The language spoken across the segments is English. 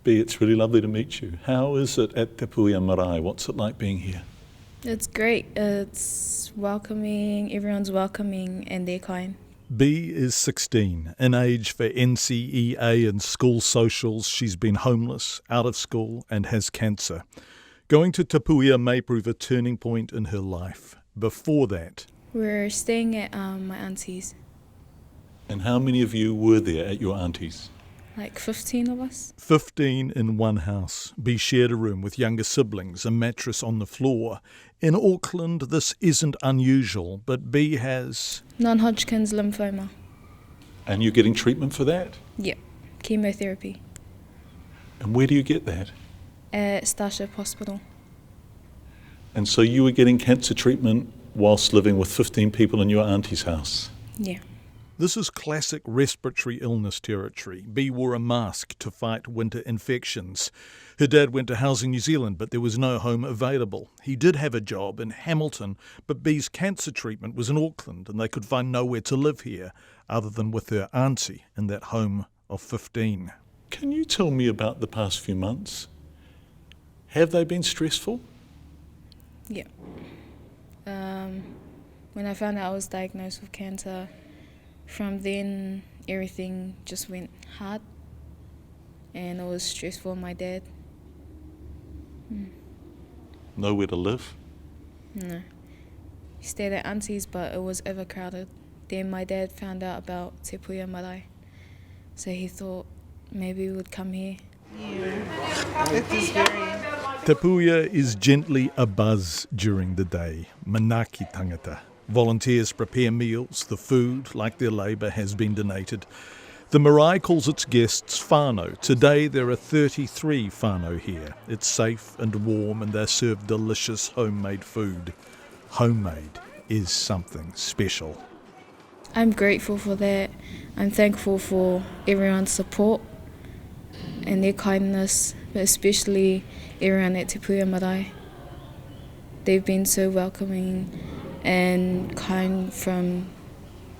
Bea, it's really lovely to meet you. How is it at Te Puea marae? What's it like being here? It's great. It's welcoming, everyone's welcoming and they're kind. Bea is 16, in age for NCEA and school socials. She's been homeless, out of school and has cancer. Going to Te Puea may prove a turning point in her life. Before that... We're staying at my auntie's. And how many of you were there at your auntie's? Like 15 of us. 15 in one house. Bea shared a room with younger siblings, a mattress on the floor. In Auckland, this isn't unusual, but Bea has... Non-Hodgkin's lymphoma. And you're getting treatment for that? Yep, chemotherapy. And where do you get that? At Starship Hospital. And so you were getting cancer treatment whilst living with 15 people in your auntie's house? Yeah. This is classic respiratory illness territory. Bea wore a mask to fight winter infections. Her dad went to Housing New Zealand, but there was no home available. He did have a job in Hamilton, but Bea's cancer treatment was in Auckland, and they could find nowhere to live here other than with her auntie in that home of 15. Can you tell me about the past few months? Have they been stressful? Yeah. When I found out I was diagnosed with cancer, from then everything just went hard and it was stressful on my dad. Nowhere to live? No. He stayed at auntie's but it was overcrowded. Then my dad found out about Te Puea marae, so he thought maybe we would come here. Yeah, it is very... Te Puea is gently abuzz during the day. Manaki tangata. Volunteers prepare meals. The food, like their labour, has been donated. The marae calls its guests whānau. Today there are 33 whānau here. It's safe and warm and they're served delicious homemade food. Homemade is something special. I'm grateful for that. I'm thankful for everyone's support and their kindness, but especially everyone at Te Puea marae. They've been so welcoming and kind from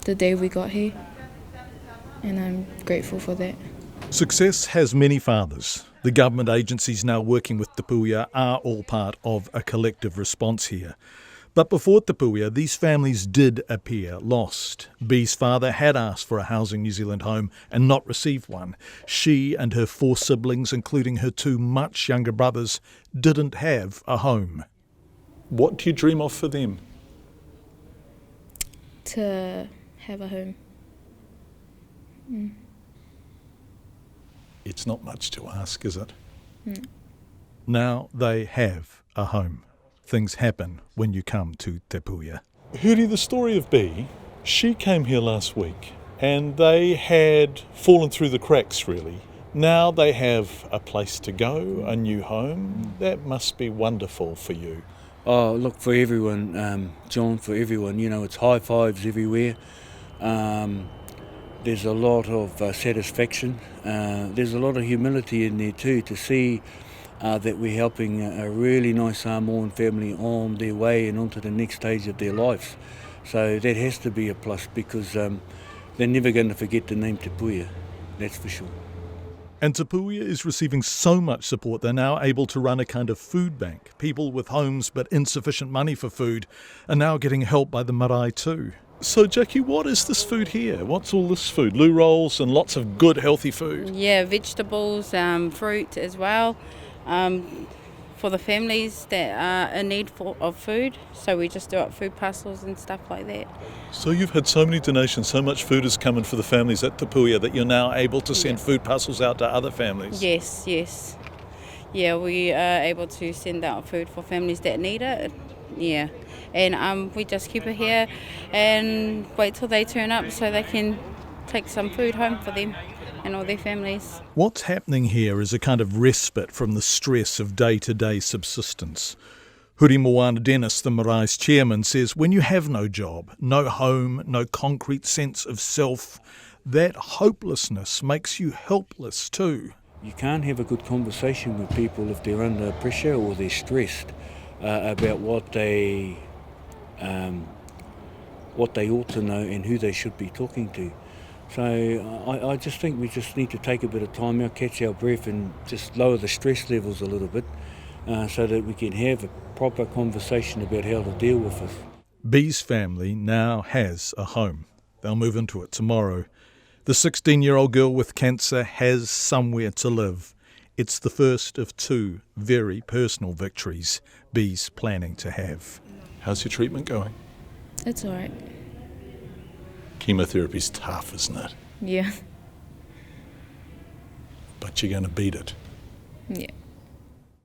the day we got here, and I'm grateful for that. Success has many fathers. The government agencies now working with Te Puea are all part of a collective response here. But before Te Puea, these families did appear lost. Bea's father had asked for a Housing New Zealand home and not received one. She and her 4 siblings, including her 2 much younger brothers, didn't have a home. What do you dream of for them? To have a home. It's not much to ask, is it? Mm. Now they have a home. Things happen when you come to Te Puea. Heard you the story of Bea? She came here last week and they had fallen through the cracks, really. Now they have a place to go, a new home. That must be wonderful for you. Oh, look, for everyone, John, for everyone, you know, it's high fives everywhere. There's a lot of satisfaction. There's a lot of humility in there too, to see that we're helping a really nice Samoan family on their way and onto the next stage of their lives. So that has to be a plus, because they're never going to forget the name Te Puea, that's for sure. And Te Puea is receiving so much support, they're now able to run a kind of food bank. People with homes but insufficient money for food are now getting help by the marae too. So Jackie, what is this food here? What's all this food? Loo rolls and lots of good healthy food. Yeah, vegetables, fruit as well, for the families that are in need of food. So we just do up food parcels and stuff like that. So you've had so many donations, so much food has come in for the families at Te Puea that you're now able to send food parcels out to other families. Yes. Yeah, we are able to send out food for families that need it. Yeah, and we just keep it here and wait till they turn up so they can take some food home for them and all their families. What's happening here is a kind of respite from the stress of day-to-day subsistence. Huri Moana Dennis, the marae's chairman, says when you have no job, no home, no concrete sense of self, that hopelessness makes you helpless too. You can't have a good conversation with people if they're under pressure or they're stressed about what they ought to know and who they should be talking to. So I just think we just need to take a bit of time out, catch our breath and just lower the stress levels a little bit so that we can have a proper conversation about how to deal with this. B's family now has a home. They'll move into it tomorrow. The 16-year-old girl with cancer has somewhere to live. It's the first of two very personal victories B's planning to have. How's your treatment going? It's all right. Chemotherapy's tough, isn't it? Yeah. But you're going to beat it. Yeah.